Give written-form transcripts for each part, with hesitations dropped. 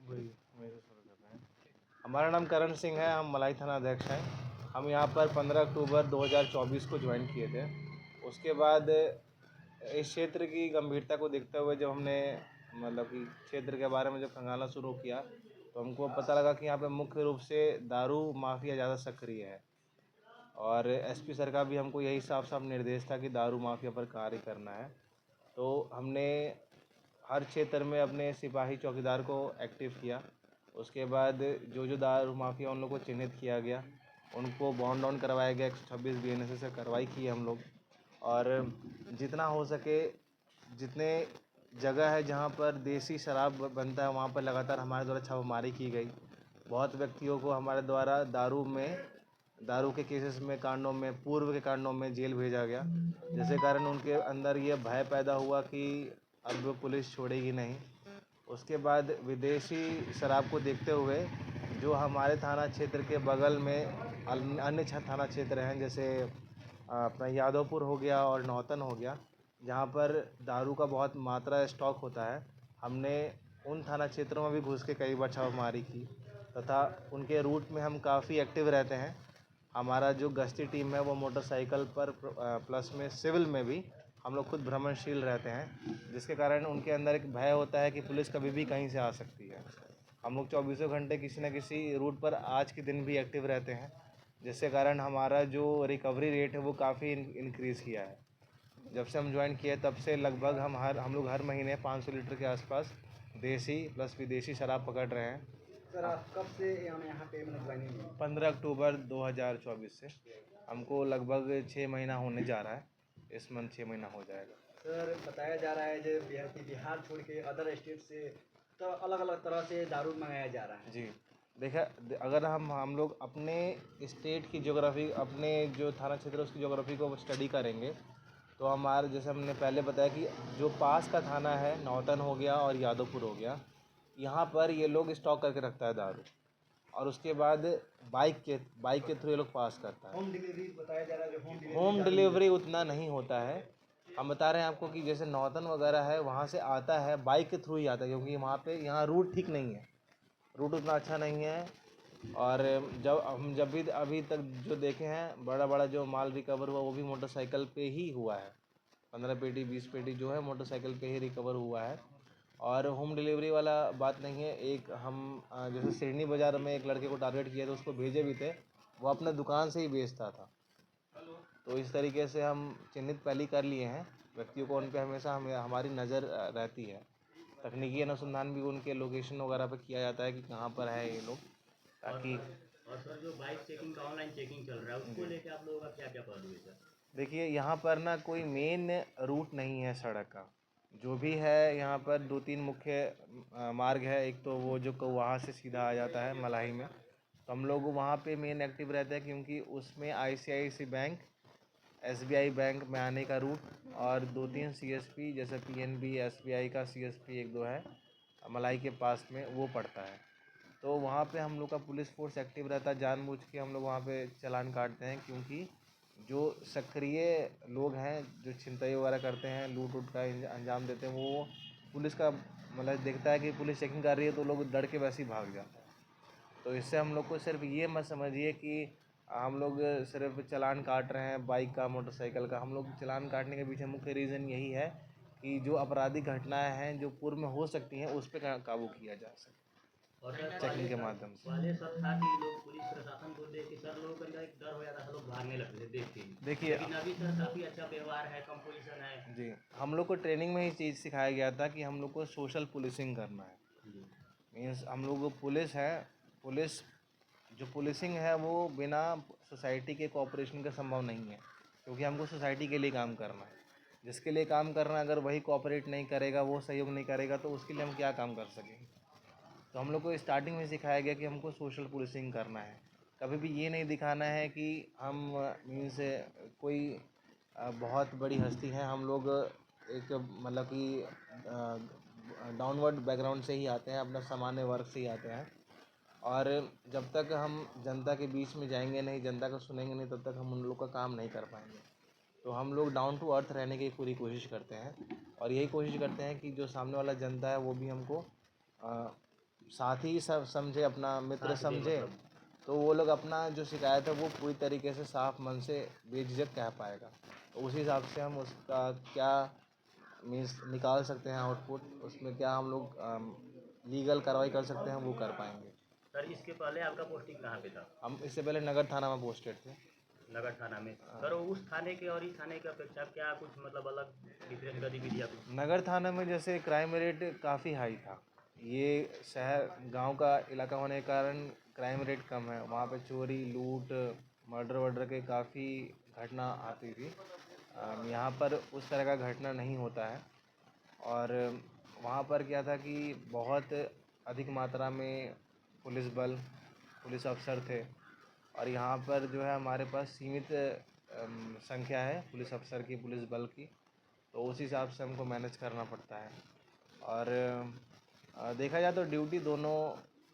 वही मेरे शुरू कर रहे हैं। हमारा नाम करण सिंह है, हम मलाई थाना अध्यक्ष हैं। हम यहाँ पर 15 अक्टूबर 2024 को ज्वाइन किए थे। उसके बाद इस क्षेत्र की गंभीरता को देखते हुए जब हमने मतलब कि क्षेत्र के बारे में जब खंगालना शुरू किया, तो हमको पता लगा कि यहाँ पे मुख्य रूप से दारू माफिया ज़्यादा सक्रिय है। और एसपी सर का भी हमको यही साफ साफ निर्देश था कि दारू माफिया पर कार्य करना है। तो हमने हर क्षेत्र में अपने सिपाही चौकीदार को एक्टिव किया। उसके बाद जो दारू माफिया उन लोगों को चिन्हित किया गया, उनको बॉन्ड डाउन करवाया गया। 126 BNSS से कार्रवाई की हम लोग। और जितना हो सके, जितने जगह है जहाँ पर देसी शराब बनता है वहाँ पर लगातार हमारे द्वारा छापामारी की गई। बहुत व्यक्तियों को हमारे द्वारा दारू के केसेस में, कांडों में, पूर्व के कांडों में जेल भेजा गया, जिसके कारण उनके अंदर ये भय पैदा हुआ कि अब पुलिस छोड़ेगी नहीं। उसके बाद विदेशी शराब को देखते हुए जो हमारे थाना क्षेत्र के बगल में अन्य थाना क्षेत्र हैं, जैसे अपना यादवपुर हो गया और नौतन हो गया, जहाँ पर दारू का बहुत मात्रा स्टॉक होता है, हमने उन थाना क्षेत्रों में भी घुस के कई बार छापामारी की तथा उनके रूट में हम काफ़ी एक्टिव रहते हैं। हमारा जो गश्ती टीम है वो मोटरसाइकिल पर प्लस में सिविल में भी हम लोग खुद भ्रमणशील रहते हैं, जिसके कारण उनके अंदर एक भय होता है कि पुलिस कभी भी कहीं से आ सकती है। हम लोग 24 घंटे किसी न किसी रूट पर आज के दिन भी एक्टिव रहते हैं, जिसके कारण हमारा जो रिकवरी रेट है वो काफ़ी इंक्रीज़ किया है। जब से हम ज्वाइन किए तब से लगभग हम लोग हर महीने 500 लीटर के आसपास देसी प्लस विदेशी शराब पकड़ रहे हैं। सर आप कब से यहाँ पे मतलब ज्वाइनिंग हुई? 15 अक्टूबर 2024 से। हमको लगभग 6 महीना होने जा रहा है, इस मंथ 6 महीना हो जाएगा। सर बताया जा रहा है जो बिहार छोड़ के अदर स्टेट से तो अलग अलग तरह से दारू मंगाया जा रहा है जी, देखा, अगर हम लोग अपने स्टेट की ज्योग्राफी, अपने जो थाना क्षेत्र है उसकी ज्योग्राफी को स्टडी करेंगे, तो हमारे जैसे हमने पहले बताया कि जो पास का थाना है नौतन हो गया और यादवपुर हो गया, यहाँ पर ये लोग स्टॉक करके रखता है दारू, और उसके बाद बाइक के थ्रू ये लोग पास करता है। होम डिलीवरी बताया जा रहा है जो होम डिलीवरी उतना नहीं होता है। हम बता रहे हैं आपको कि जैसे नौतन वगैरह है वहाँ से आता है, बाइक के थ्रू ही आता है, क्योंकि वहाँ पे यहाँ रूट ठीक नहीं है, रूट उतना अच्छा नहीं है। और जब भी अभी तक जो देखे हैं, बड़ा बड़ा जो माल रिकवर हुआ वो भी मोटरसाइकिल पे ही हुआ है। 15 पेटी 20 पेटी जो है मोटरसाइकिल पे ही रिकवर हुआ है। और होम डिलीवरी वाला बात नहीं है। एक हम जैसे सिडनी बाज़ार में एक लड़के को टारगेट किया था, उसको भेजे भी थे, वो अपने दुकान से ही बेचता था। तो इस तरीके से हम चिन्हित पहले कर लिए हैं व्यक्तियों को, उन पे हमेशा हमारी नज़र रहती है। तकनीकी अनुसंधान भी उनके लोकेशन वगैरह पे किया जाता है कि कहाँ पर है ये लोग, ताकि और सर जो बाइक चेकिंग का ऑनलाइन चेकिंग चल रहा है उसको लेके आप लोगों का क्या क्या पहलू है सर? देखिए, यहाँ पर ना कोई मेन रूट नहीं है सड़क का। जो भी है यहाँ पर 2-3 मुख्य मार्ग है। एक तो वो जो वहाँ से सीधा आ जाता है मलाई में, तो हम लोग वहाँ पे मेन एक्टिव रहते हैं, क्योंकि उसमें ICICI बैंक, SBI बैंक में आने का रूट और 2-3 CSP जैसे PNB SBI का CSP 1-2 है मलाई के पास में, वो पड़ता है। तो वहाँ पे हम लोग का पुलिस फोर्स एक्टिव रहता है। जानबूझ के हम लोग वहाँ पे चालान काटते हैं, क्योंकि जो सक्रिय लोग हैं जो छिनतई वगैरह करते हैं, लूट उट का अंजाम देते हैं, वो पुलिस का मतलब देखता है कि पुलिस चेकिंग कर रही है तो लोग डर के वैसे ही भाग जाते हैं। तो इससे हम लोग को सिर्फ ये मत समझिए कि हम लोग सिर्फ चालान काट रहे हैं बाइक का, मोटरसाइकिल का। हम लोग चालान काटने के पीछे मुख्य रीज़न यही है कि जो आपराधिक घटनाएं हैं जो पूर्व में हो सकती हैं उस पर काबू किया जा सके और सर चेकिंग के माध्यम से। पहले सब था कि लोग पुलिस प्रशासन को देख के सर लोगों के अंदर एक डर हो जाता था, लोग भागने लगते थे देख के ही। देखिए, लेकिन अभी सर काफ़ी अच्छा व्यवहार है, कंपोजिशन है जी, हम लोग को ट्रेनिंग में ही चीज़ सिखाया गया था कि हम लोग को सोशल पुलिसिंग करना है। जी। मीन्स हम लोग पुलिस है, पुलिस जो पुलिसिंग है वो बिना सोसाइटी के कोऑपरेशन का संभव नहीं है, क्योंकि हमको सोसाइटी के लिए काम करना है। जिसके लिए काम करना है, अगर वही कोऑपरेट नहीं करेगा, वो सहयोग नहीं करेगा, तो उसके लिए हम क्या काम कर सकेंगे। तो हम लोग को स्टार्टिंग में सिखाया गया कि हमको सोशल पुलिसिंग करना है। कभी भी ये नहीं दिखाना है कि हम मीन्स कोई बहुत बड़ी हस्ती हैं। हम लोग एक मतलब कि डाउनवर्ड बैकग्राउंड से ही आते हैं, अपना सामान्य वर्ग से ही आते हैं। और जब तक हम जनता के बीच में जाएंगे नहीं, जनता को सुनेंगे नहीं, तब तक हम उन लोग का काम नहीं कर पाएंगे। तो हम लोग डाउन टू अर्थ रहने की पूरी कोशिश करते हैं, और यही कोशिश करते हैं कि जो सामने वाला जनता है वो भी हमको साथी सब समझे, अपना मित्र साथ दे समझे, मतलब तो वो लोग अपना जो शिकायत है वो पूरी तरीके से साफ मन से बेझिझक कह पाएगा। तो उसी हिसाब से हम उसका क्या मीन्स निकाल सकते हैं आउटपुट, उसमें क्या हम लोग लीगल कार्रवाई कर सकते हैं वो कर पाएंगे। सर इसके पहले आपका पोस्टिंग कहाँ पे था? हम इससे पहले नगर थाना में पोस्टेड थे। नगर थाना में। सर उस थाने के और इस थाने की अपेक्षा क्या कुछ मतलब अलग डिफरेंट गतिविधियाँ कुछ? नगर थाना में जैसे क्राइम रेट काफ़ी हाई था, ये शहर गांव का इलाका होने के कारण क्राइम रेट कम है। वहाँ पे चोरी, लूट, मर्डर वर्डर के काफ़ी घटना आती थी। यहाँ पर उस तरह का घटना नहीं होता है। और वहाँ पर क्या था कि बहुत अधिक मात्रा में पुलिस बल, पुलिस अफसर थे, और यहाँ पर जो है हमारे पास सीमित संख्या है पुलिस अफसर की, पुलिस बल की, तो उस हिसाब से हमको मैनेज करना पड़ता है। और देखा जाए तो ड्यूटी दोनों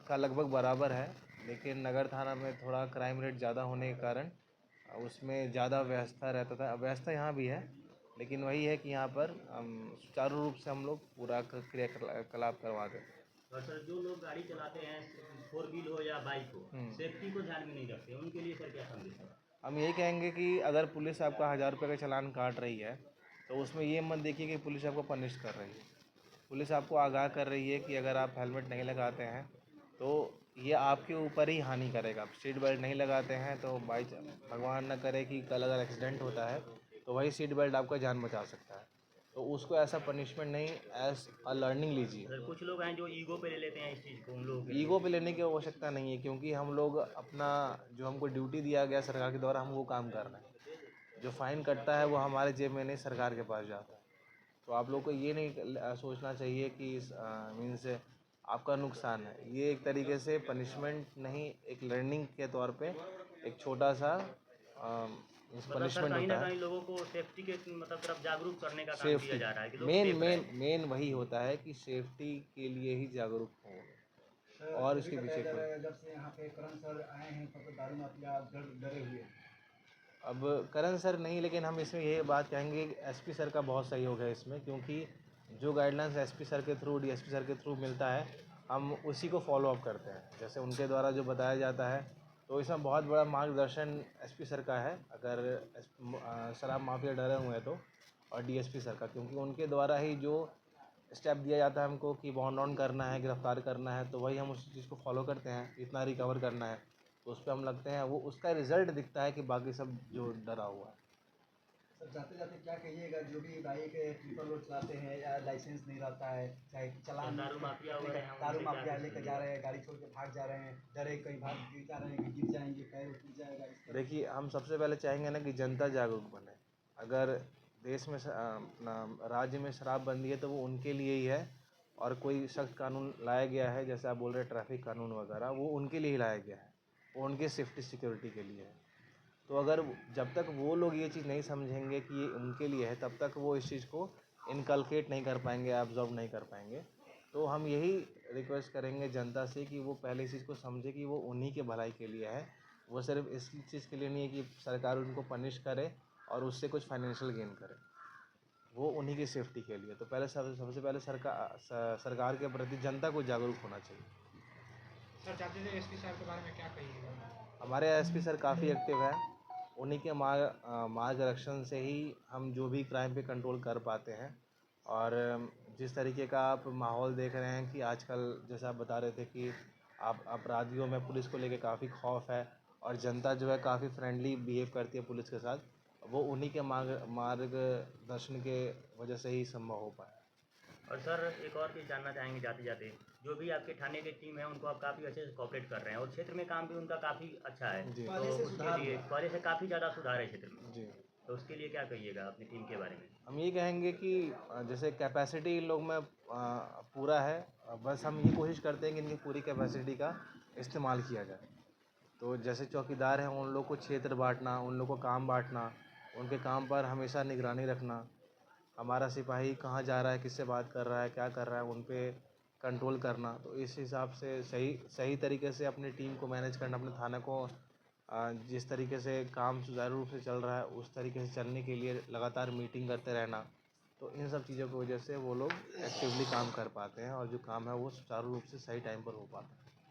का लगभग बराबर है, लेकिन नगर थाना में थोड़ा क्राइम रेट ज़्यादा होने के कारण उसमें ज़्यादा व्यवस्था रहता था। व्यवस्था यहाँ भी है, लेकिन वही है कि यहाँ पर सुचारू रूप से हम लोग पूरा क्रियाकलाप करवा दें। और सर जो लोग गाड़ी चलाते हैं, 4 व्हील हो या बाइक हो, सेफ्टी को ध्यान में नहीं रखते, उनके लिए सर क्या संदेश है? हम यही कहेंगे कि अगर पुलिस आपका 1000 रुपये का चालान काट रही है तो उसमें ये मत देखिए कि पुलिस आपको पनिश कर रही है। पुलिस आपको आगाह कर रही है कि अगर आप हेलमेट नहीं लगाते हैं तो ये आपके ऊपर ही हानि करेगा। आप सीट बेल्ट नहीं लगाते हैं तो भगवान न करे कि कल अगर एक्सीडेंट होता है तो वही सीट बेल्ट आपका जान बचा सकता है। तो उसको ऐसा पनिशमेंट नहीं, एज अ लर्निंग लीजिए। सर कुछ लोग हैं जो ईगो पे ले लेते हैं इस चीज़ को, उन लोगों के लिए ईगो पे लेने की आवश्यकता नहीं है, क्योंकि हम लोग अपना जो हमको ड्यूटी दिया गया सरकार के द्वारा, हम वो काम कर रहे हैं। जो फाइन कटता है वो हमारे जेब में नहीं, सरकार के पास जाता है। तो आप लोग को ये नहीं सोचना चाहिए कि मीन्स आपका नुकसान है। ये एक तरीके से पनिशमेंट नहीं, एक लर्निंग के तौर पे एक छोटा सा मतलब सर पनिशमेंट कहीं होता ना है। कहीं लोगों को सेफ्टी के मतलब तरफ जागरूक करने का काम किया सेफ्टी जा रहा है कि लोग मेन सेफ मेन रहें। मेन वही होता है कि सेफ्टी के लिए ही जागरूक हो, और इसके पीछे कोई। जब से यहाँ पे करण सर आए हैं तब तो दारू माफिया डरे हुए हैं। अब करण सर नहीं, लेकिन हम इसमें ये बात कहेंगे एसपी सर का बहुत सहयोग है इसमें, क्योंकि जो गाइडलाइंस एसपी सर के थ्रू, डीएसपी सर के थ्रू मिलता है, हम उसी को फॉलो अप करते हैं। जैसे उनके द्वारा जो बताया जाता है, तो इसमें बहुत बड़ा मार्गदर्शन एसपी सर का है, अगर शराब माफिया डरे हुए हैं तो, और डीएसपी सर का, क्योंकि उनके द्वारा ही जो स्टेप दिया जाता है हमको कि बॉन्ड ऑन करना है, गिरफ्तार करना है, तो वही हम उस चीज़ को फॉलो करते हैं। इतना रिकवर करना है तो उस पर हम लगते हैं, वो उसका रिजल्ट दिखता है कि बाकी सब जो डरा हुआ है। सर जाते जाते क्या कहिएगा जो भी बाइक ट्रिपल रोड चलाते हैं या लाइसेंस नहीं रहता है, चाहे चालान दारू माफिया वगैरह हैं, दारू उनसे क्या माफिया कुछ लेकर जा कहिएगा? रहे हैं, गाड़ी छोड़ के भाग जा रहे हैं, डरे कहीं भाग गिर जा रहे हैं कि गिर जाएंगे, पैर टूट जाएगा, इस तरह देखिए, हम सबसे पहले चाहेंगे ना कि जनता जागरूक बने। अगर देश में अपना राज्य में शराबबंदी है तो वो उनके लिए ही है, और कोई सख्त कानून लाया गया है, जैसे आप बोल रहे हैं ट्रैफिक कानून वगैरह, वो उनके लिए ही लाया गया है, वो उनके सेफ्टी सिक्योरिटी के लिए है। तो अगर जब तक वो लोग ये चीज़ नहीं समझेंगे कि ये उनके लिए है, तब तक वो इस चीज़ को इनकलकेट नहीं कर पाएंगे, एब्जॉर्ब नहीं कर पाएंगे। तो हम यही रिक्वेस्ट करेंगे जनता से कि वो पहले इस चीज़ को समझे कि वो उन्हीं के भलाई के लिए है। वो सिर्फ इस चीज़ के लिए नहीं है कि सरकार उनको पनिश करे और उससे कुछ फाइनेंशियल गेन करे, वो उन्हीं की सेफ्टी के लिए। तो पहले सबसे पहले सरकार के प्रति जनता को जागरूक होना चाहिए। सर चाहते थे एसपी साहब के बारे में क्या कहिएगा? हमारे एसपी सर काफ़ी एक्टिव है, उन्हीं के मार्गदर्शन से ही हम जो भी क्राइम पे कंट्रोल कर पाते हैं। और जिस तरीके का आप माहौल देख रहे हैं कि आजकल, जैसा आप बता रहे थे कि आप अपराधियों में पुलिस को लेके काफ़ी खौफ है, और जनता जो है काफ़ी फ्रेंडली बिहेव करती है पुलिस के साथ, वो उन्हीं के मार्गदर्शन के वजह से ही संभव हो पाया। और सर एक और चीज़ जानना चाहेंगे जाते जाते, जो भी आपके थाने की टीम है उनको आप काफ़ी अच्छे से कोऑपरेट कर रहे हैं और क्षेत्र में काम भी उनका काफ़ी अच्छा है, जी। तो पहले से उसके सुधार लिए हुआ। पहले से काफ़ी ज़्यादा सुधार है क्षेत्र में, जी, तो उसके लिए क्या कहिएगा अपनी टीम के बारे में? हम ये कहेंगे कि जैसे कैपेसिटी इन लोग में पूरा है, बस हम ये कोशिश करते हैं कि इनकी पूरी कैपेसिटी का इस्तेमाल किया जाए। तो जैसे चौकीदार हैं, उन लोग को क्षेत्र बांटना, उन लोग को काम बांटना, उनके काम पर हमेशा निगरानी रखना, हमारा सिपाही कहाँ जा रहा है, किससे बात कर रहा है, क्या कर रहा है, उन पे कंट्रोल करना। तो इस हिसाब से सही सही तरीके से अपनी टीम को मैनेज करना, अपने थाने को जिस तरीके से काम सुचारू रूप से चल रहा है उस तरीके से चलने के लिए लगातार मीटिंग करते रहना, तो इन सब चीज़ों की वजह से वो लोग एक्टिवली काम कर पाते हैं और जो काम है वो सुचारू रूप से सही टाइम पर हो पाता है।